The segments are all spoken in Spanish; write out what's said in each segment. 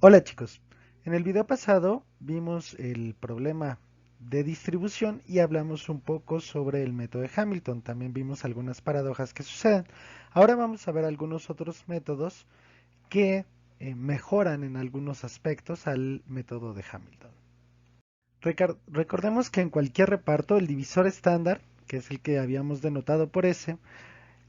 Hola chicos, en el video pasado vimos el problema de distribución y hablamos un poco sobre el método de Hamilton. También vimos algunas paradojas que suceden. Ahora vamos a ver algunos otros métodos que mejoran en algunos aspectos al método de Hamilton. Recordemos que en cualquier reparto el divisor estándar, que es el que habíamos denotado por S,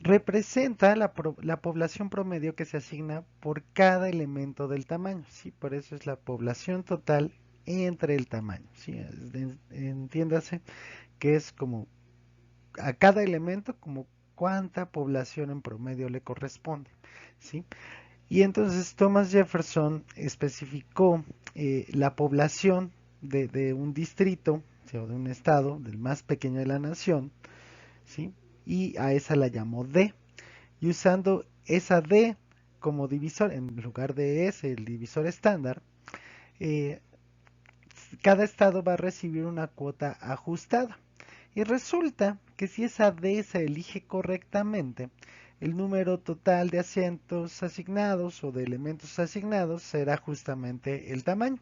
representa la población promedio que se asigna por cada elemento del tamaño, ¿sí? Por eso es la población total entre el tamaño, ¿sí? Entiéndase que es como a cada elemento como cuánta población en promedio le corresponde, ¿sí? Y entonces Thomas Jefferson especificó la población de un distrito, ¿sí? O de un estado, del más pequeño de la nación, ¿sí? Y a esa la llamó D. Y usando esa D como divisor, en lugar de S, el divisor estándar, eh, cada estado va a recibir una cuota ajustada. Y resulta que si esa D se elige correctamente, el número total de asientos asignados o de elementos asignados será justamente el tamaño,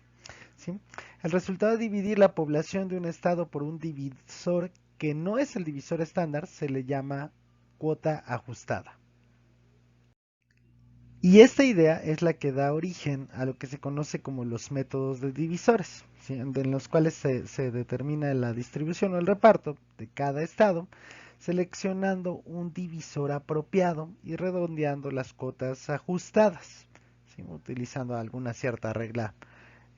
¿sí? El resultado de dividir la población de un estado por un divisor que no es el divisor estándar se le llama cuota ajustada. Y esta idea es la que da origen a lo que se conoce como los métodos de divisores, ¿sí? En los cuales se determina la distribución o el reparto de cada estado, seleccionando un divisor apropiado y redondeando las cuotas ajustadas, ¿sí? Utilizando alguna cierta regla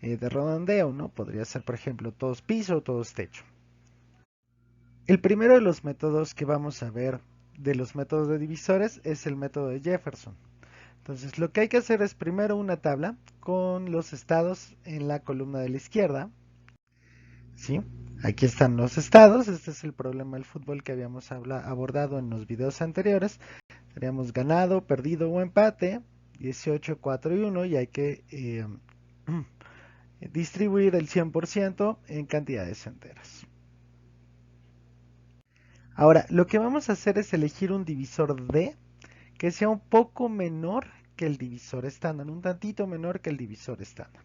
de redondeo, ¿no? Podría ser, por ejemplo, todos piso, todos techo. El primero de los métodos que vamos a ver de los métodos de divisores es el método de Jefferson. Entonces, lo que hay que hacer es primero una tabla con los estados en la columna de la izquierda, ¿sí? Aquí están los estados, este es el problema del fútbol que habíamos abordado en los videos anteriores. Teníamos ganado, perdido o empate, 18, 4 y 1, y hay que distribuir el 100% en cantidades enteras. Ahora, lo que vamos a hacer es elegir un divisor D que sea un poco menor que el divisor estándar, un tantito menor que el divisor estándar.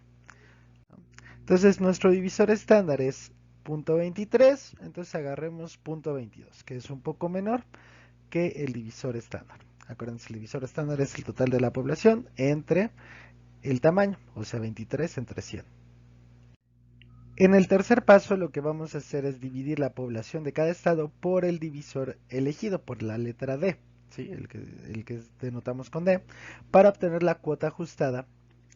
Entonces nuestro divisor estándar es 0.23, entonces agarremos 0.22, que es un poco menor que el divisor estándar. Acuérdense, el divisor estándar es el total de la población entre el tamaño, o sea 23 entre 100. En el tercer paso lo que vamos a hacer es dividir la población de cada estado por el divisor elegido, por la letra D, ¿sí? el que denotamos con D, para obtener la cuota ajustada,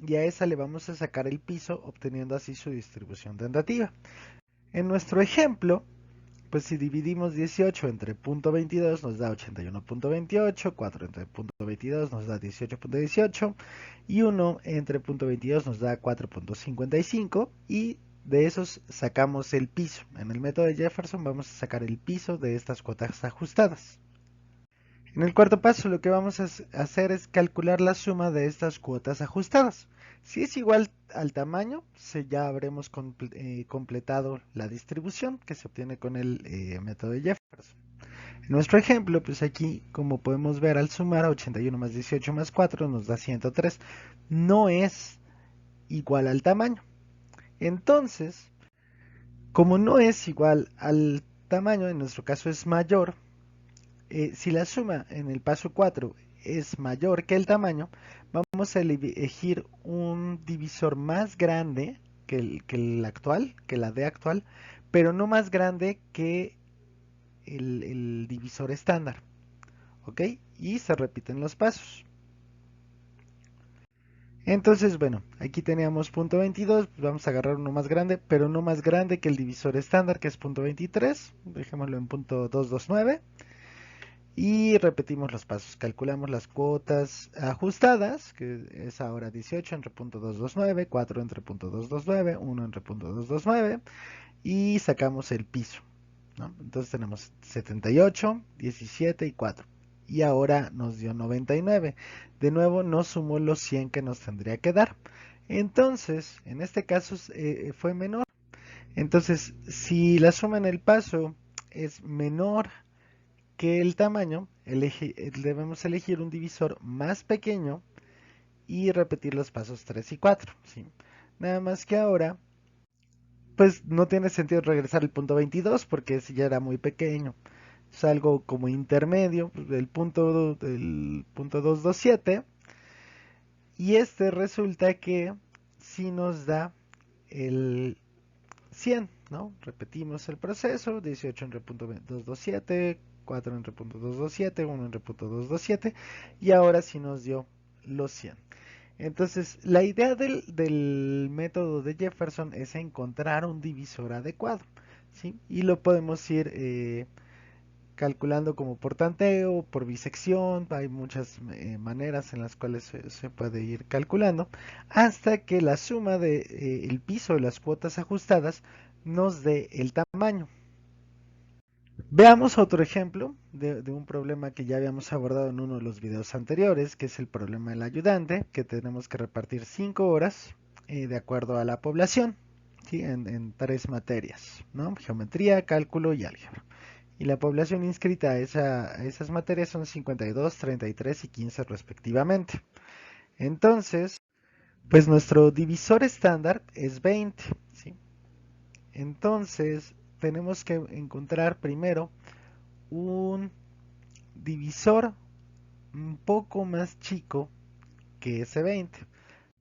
y a esa le vamos a sacar el piso, obteniendo así su distribución tentativa. En nuestro ejemplo, pues si dividimos 18 entre 0.22 nos da 81.28, 4 entre 0.22 nos da 18.18 y 1 entre 0.22 nos da 4.55 y de esos sacamos el piso. En el método de Jefferson vamos a sacar el piso de estas cuotas ajustadas. En el cuarto paso lo que vamos a hacer es calcular la suma de estas cuotas ajustadas. Si es igual al tamaño, ya habremos completado la distribución que se obtiene con el método de Jefferson. En nuestro ejemplo, pues aquí, como podemos ver, al sumar 81 más 18 más 4 nos da 103. No es igual al tamaño. Entonces, como no es igual al tamaño, en nuestro caso es mayor, si la suma en el paso 4 es mayor que el tamaño, vamos a elegir un divisor más grande que el actual, que la D actual, pero no más grande que el divisor estándar. ¿Ok? Y se repiten los pasos. Entonces, bueno, aquí teníamos punto 22, pues vamos a agarrar uno más grande, pero no más grande que el divisor estándar, que es punto 23. Dejémoslo en punto 229. Y repetimos los pasos. Calculamos las cuotas ajustadas, que es ahora 18 entre punto 229, 4 entre punto 229, 1 entre punto 229, y sacamos el piso, ¿no? Entonces tenemos 78, 17 y 4. Y ahora nos dio 99. De nuevo nos sumó los 100 que nos tendría que dar. Entonces, en este caso fue menor. Entonces, si la suma en el paso es menor que el tamaño, debemos elegir un divisor más pequeño y repetir los pasos 3 y 4, ¿sí? Nada más que ahora, pues no tiene sentido regresar al punto 22 porque ese ya era muy pequeño. Es algo como intermedio, pues, del punto 227, y este resulta que si nos da el 100, ¿no? Repetimos el proceso, 18 entre punto 227, 4 entre punto 227, 1 entre punto 227, y ahora sí nos dio los 100. Entonces, la idea del método de Jefferson es encontrar un divisor adecuado, ¿sí? Y lo podemos ir calculando como por tanteo, por bisección, hay muchas maneras en las cuales se puede ir calculando, hasta que la suma de el piso y las cuotas ajustadas nos dé el tamaño. Veamos otro ejemplo de un problema que ya habíamos abordado en uno de los videos anteriores, que es el problema del ayudante, que tenemos que repartir 5 horas de acuerdo a la población, ¿sí? En 3 materias, ¿no? Geometría, cálculo y álgebra. Y la población inscrita a esas materias son 52, 33 y 15 respectivamente. Entonces, pues nuestro divisor estándar es 20, ¿sí? Entonces, tenemos que encontrar primero un divisor un poco más chico que ese 20.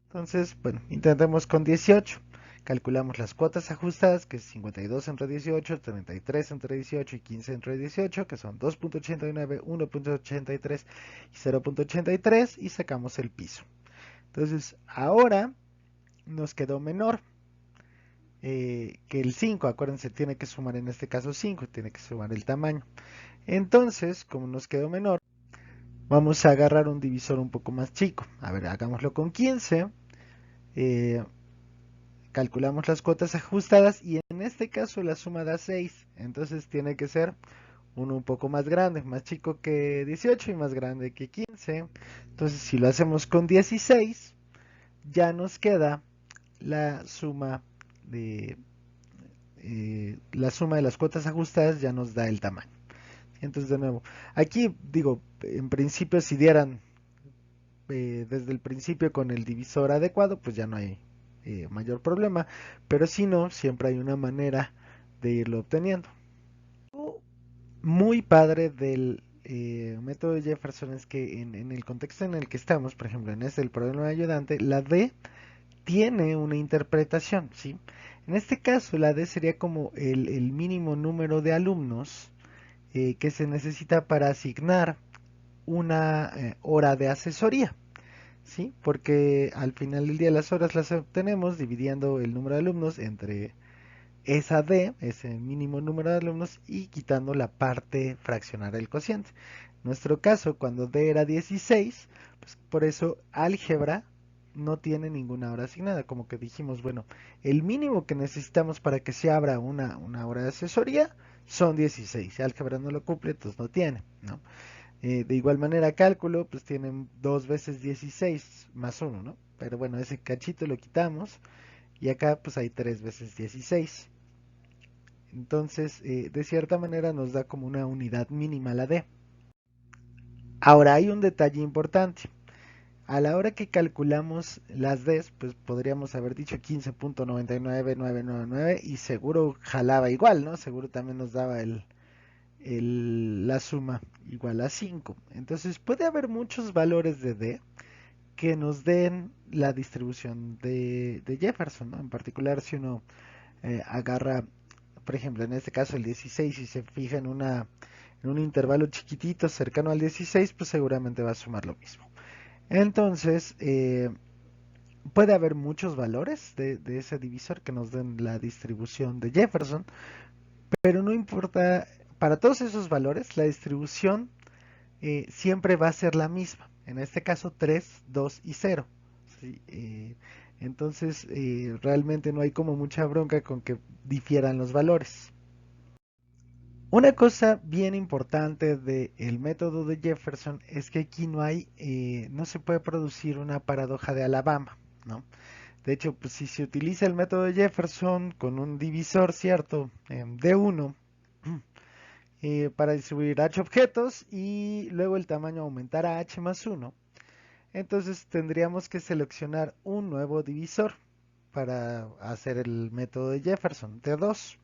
Entonces, bueno, intentemos con 18. Calculamos las cuotas ajustadas, que es 52 entre 18, 33 entre 18 y 15 entre 18, que son 2.89, 1.83 y 0.83, y sacamos el piso. Entonces, ahora nos quedó menor que el 5. Acuérdense, tiene que sumar en este caso 5, tiene que sumar el tamaño. Entonces, como nos quedó menor, vamos a agarrar un divisor un poco más chico. A ver, hagámoslo con 15. Eh, Calculamos las cuotas ajustadas y en este caso la suma da 6. Entonces tiene que ser uno un poco más grande, más chico que 18 y más grande que 15. Entonces si lo hacemos con 16, ya nos queda la suma de la suma de las cuotas ajustadas, ya nos da el tamaño. Entonces de nuevo, aquí digo, en principio si dieran desde el principio con el divisor adecuado, pues ya no hay mayor problema, pero si no, siempre hay una manera de irlo obteniendo. Muy padre del método de Jefferson es que en el contexto en el que estamos, por ejemplo, en este el problema de ayudante, la D tiene una interpretación, ¿sí? En este caso, la D sería como el mínimo número de alumnos que se necesita para asignar una hora de asesoría. ¿Sí? Porque al final del día las horas las obtenemos dividiendo el número de alumnos entre esa D, ese mínimo número de alumnos, y quitando la parte fraccionaria del cociente. En nuestro caso, cuando D era 16, pues por eso álgebra no tiene ninguna hora asignada. Como que dijimos, bueno, el mínimo que necesitamos para que se abra una hora de asesoría son 16. Si álgebra no lo cumple, entonces no tiene, ¿no? De igual manera, cálculo, pues tienen 2 veces 16 más 1, ¿no? Pero bueno, ese cachito lo quitamos y acá pues hay 3 veces 16. Entonces, de cierta manera nos da como una unidad mínima la D. Ahora hay un detalle importante. A la hora que calculamos las Ds, pues podríamos haber dicho 15.99999 y seguro jalaba igual, ¿no? Seguro también nos daba la suma igual a 5. Entonces puede haber muchos valores de D que nos den la distribución de Jefferson, ¿no? En particular, si uno agarra, por ejemplo, en este caso el 16 y se fija en un intervalo chiquitito cercano al 16, pues seguramente va a sumar lo mismo. Entonces, puede haber muchos valores de ese divisor que nos den la distribución de Jefferson, pero no importa, para todos esos valores, la distribución siempre va a ser la misma. En este caso 3, 2 y 0. ¿Sí? Entonces realmente no hay como mucha bronca con que difieran los valores. Una cosa bien importante del método de Jefferson es que aquí no se puede producir una paradoja de Alabama, ¿no? De hecho, pues si se utiliza el método de Jefferson con un divisor cierto de 1 para distribuir h objetos y luego el tamaño aumentar a h más 1, entonces tendríamos que seleccionar un nuevo divisor para hacer el método de Jefferson de 2.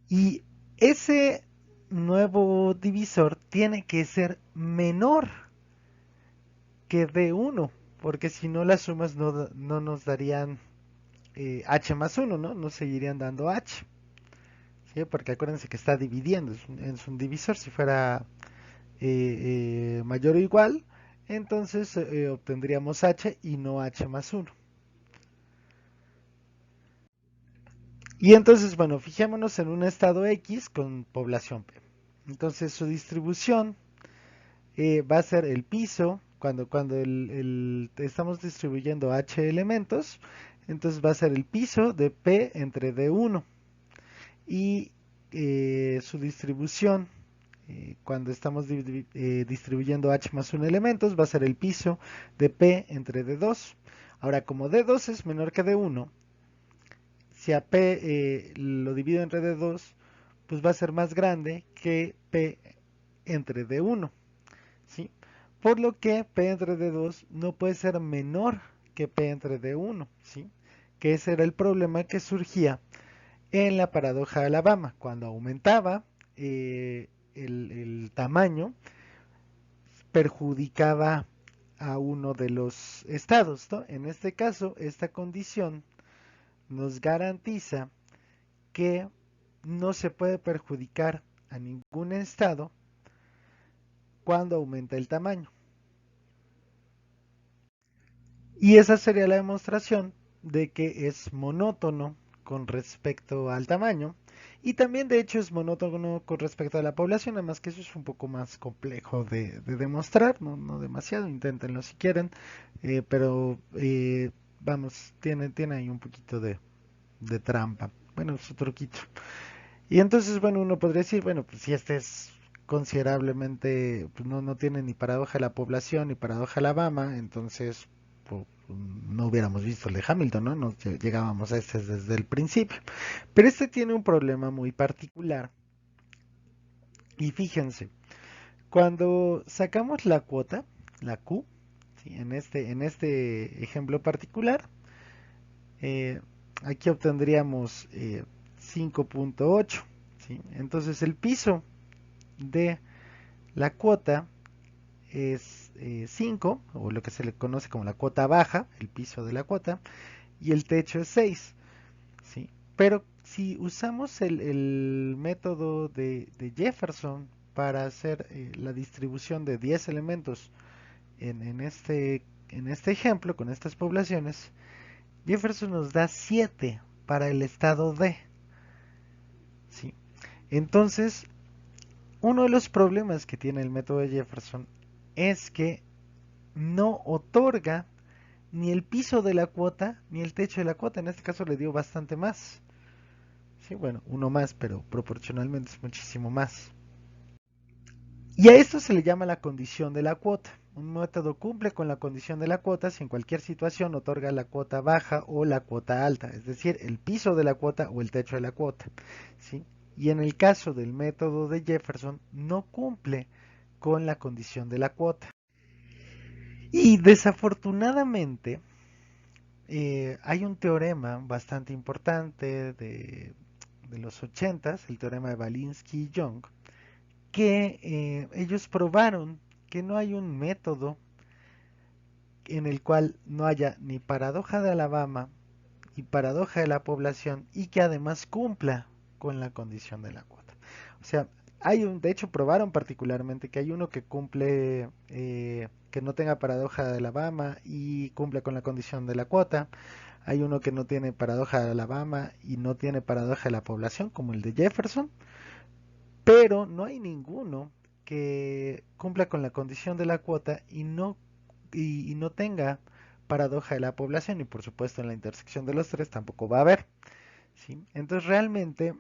Y ese nuevo divisor tiene que ser menor que D1, porque si no las sumas no nos darían H más 1, ¿no? Nos seguirían dando H. ¿Sí? Porque acuérdense que está dividiendo, es un divisor. Si fuera mayor o igual, entonces obtendríamos H y no H más 1. Y entonces, bueno, fijémonos en un estado X con población P. Entonces su distribución va a ser el piso, cuando estamos distribuyendo H elementos, entonces va a ser el piso de P entre D1. Y su distribución, cuando estamos distribuyendo H más 1 elementos, va a ser el piso de P entre D2. Ahora, como D2 es menor que D1, si a P lo divido entre D2, pues va a ser más grande que P entre D1, ¿sí? Por lo que P entre D2 no puede ser menor que P entre D1, ¿sí? Que ese era el problema que surgía en la paradoja de Alabama. Cuando aumentaba el tamaño, perjudicaba a uno de los estados, ¿no? En este caso, esta condición nos garantiza que no se puede perjudicar a ningún estado cuando aumenta el tamaño. Y esa sería la demostración de que es monótono con respecto al tamaño. Y también de hecho es monótono con respecto a la población, además que eso es un poco más complejo de demostrar, no demasiado, inténtenlo si quieren, pero vamos, tiene ahí un poquito de trampa, bueno, su truquito. Y entonces, bueno, uno podría decir, bueno, pues si este es considerablemente, pues no tiene ni paradoja de la población ni paradoja de Alabama, entonces pues, no hubiéramos visto el de Hamilton, ¿no? Nos llegábamos a este desde el principio. Pero este tiene un problema muy particular. Y fíjense, cuando sacamos la cuota, la Q, ¿sí? en este ejemplo particular, eh, aquí obtendríamos 5.8. ¿Sí? Entonces el piso de la cuota es 5, o lo que se le conoce como la cuota baja, el piso de la cuota, y el techo es 6. ¿Sí? Pero si usamos el método de Jefferson para hacer la distribución de 10 elementos en este ejemplo, con estas poblaciones, Jefferson nos da 7 para el estado D. ¿Sí? Entonces, uno de los problemas que tiene el método de Jefferson es que no otorga ni el piso de la cuota ni el techo de la cuota. En este caso le dio bastante más. Sí, bueno, uno más, pero proporcionalmente es muchísimo más. Y a esto se le llama la condición de la cuota. Un método cumple con la condición de la cuota si en cualquier situación otorga la cuota baja o la cuota alta, es decir, el piso de la cuota o el techo de la cuota. ¿Sí? Y en el caso del método de Jefferson no cumple con la condición de la cuota. Y desafortunadamente hay un teorema bastante importante de los 80s, el teorema de Valinsky y Young, que ellos probaron que no hay un método en el cual no haya ni paradoja de Alabama y paradoja de la población y que además cumpla con la condición de la cuota. O sea, de hecho probaron particularmente que hay uno que cumple, que no tenga paradoja de Alabama y cumple con la condición de la cuota. Hay uno que no tiene paradoja de Alabama y no tiene paradoja de la población, como el de Jefferson, pero no hay ninguno que cumpla con la condición de la cuota y no tenga paradoja de la población, y por supuesto en la intersección de los tres tampoco va a haber. ¿Sí? Entonces realmente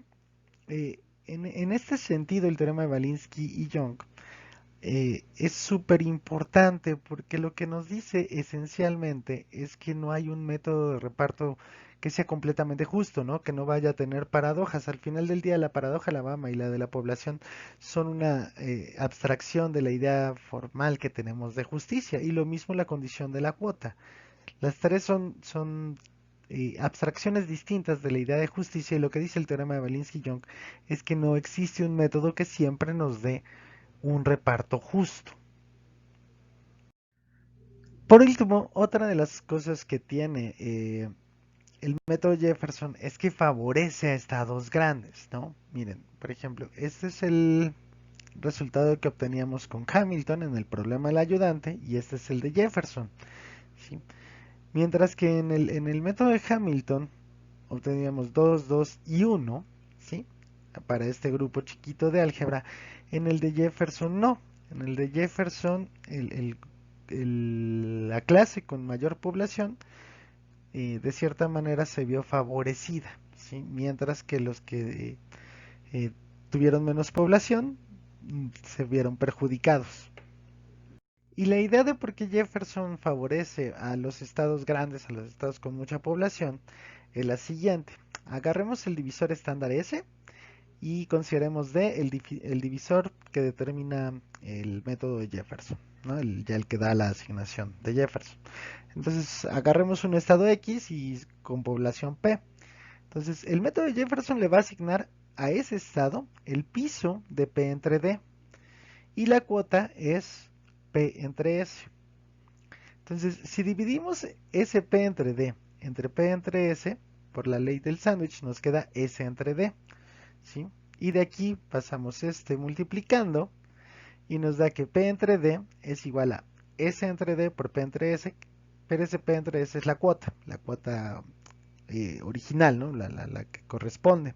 en este sentido el teorema de Valinsky y Young es súper importante porque lo que nos dice esencialmente es que no hay un método de reparto que sea completamente justo, ¿no? Que no vaya a tener paradojas. Al final del día, la paradoja de la mama y la de la población son una abstracción de la idea formal que tenemos de justicia y lo mismo la condición de la cuota. Las tres son abstracciones distintas de la idea de justicia y lo que dice el teorema de Balinsky-Young es que no existe un método que siempre nos dé un reparto justo. Por último, otra de las cosas que tiene el método Jefferson es que favorece a estados grandes, ¿no? Miren, por ejemplo, este es el resultado que obteníamos con Hamilton en el problema del ayudante y este es el de Jefferson, ¿sí? Mientras que en el método de Hamilton obteníamos 2, 2 y 1, ¿sí? Para este grupo chiquito de álgebra. En el de Jefferson no. En el de Jefferson la clase con mayor población de cierta manera se vio favorecida, ¿sí? Mientras que los que eh, tuvieron menos población se vieron perjudicados. Y la idea de por qué Jefferson favorece a los estados grandes, a los estados con mucha población, es la siguiente. Agarremos el divisor estándar S y consideremos D el divisor que determina el método de Jefferson, ¿no? Ya el que da la asignación de Jefferson. Entonces agarremos un estado X y con población P. Entonces el método de Jefferson le va a asignar a ese estado el piso de P entre D y la cuota es P entre S. Entonces, si dividimos SP entre D entre P entre S, por la ley del sándwich nos queda S entre D, ¿sí? Y de aquí pasamos este multiplicando y nos da que P entre D es igual a S entre D por P entre S, pero ese P entre S es la cuota original, ¿no? La que corresponde,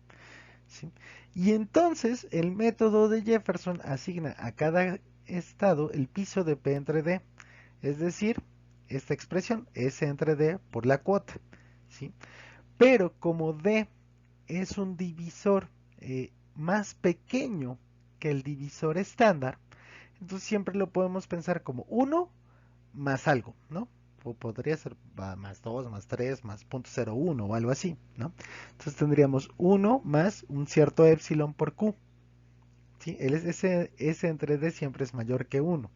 ¿sí? Y entonces el método de Jefferson asigna a cada estado el piso de P entre D, es decir, esta expresión S entre D por la cuota, ¿sí? Pero como D es un divisor más pequeño que el divisor estándar, entonces siempre lo podemos pensar como 1 más algo, ¿no? O podría ser más 2, más 3, más 0.01 o algo así, ¿no? Entonces tendríamos 1 más un cierto epsilon por Q, ¿sí? S entre D siempre es mayor que 1,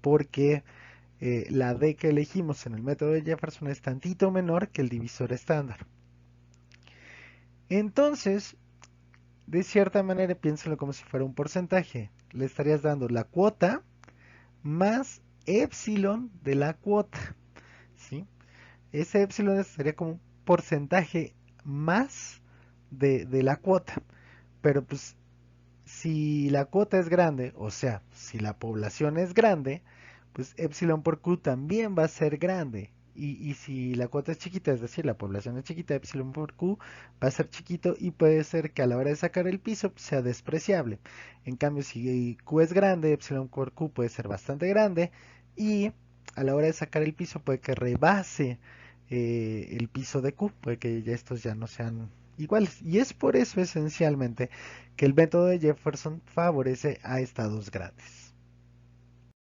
porque la D que elegimos en el método de Jefferson es tantito menor que el divisor estándar. Entonces, de cierta manera, piénsalo como si fuera un porcentaje. Le estarías dando la cuota más epsilon de la cuota, ¿sí? Ese epsilon sería como un porcentaje más de la cuota. Pero pues si la cuota es grande, o sea, si la población es grande, pues epsilon por q también va a ser grande. Y si la cuota es chiquita, es decir, la población es chiquita, epsilon por q va a ser chiquito y puede ser que a la hora de sacar el piso pues, sea despreciable. En cambio, si q es grande, epsilon por q puede ser bastante grande y a la hora de sacar el piso puede que rebase el piso de q, puede que ya estos ya no sean iguales. Y es por eso esencialmente que el método de Jefferson favorece a estados grandes.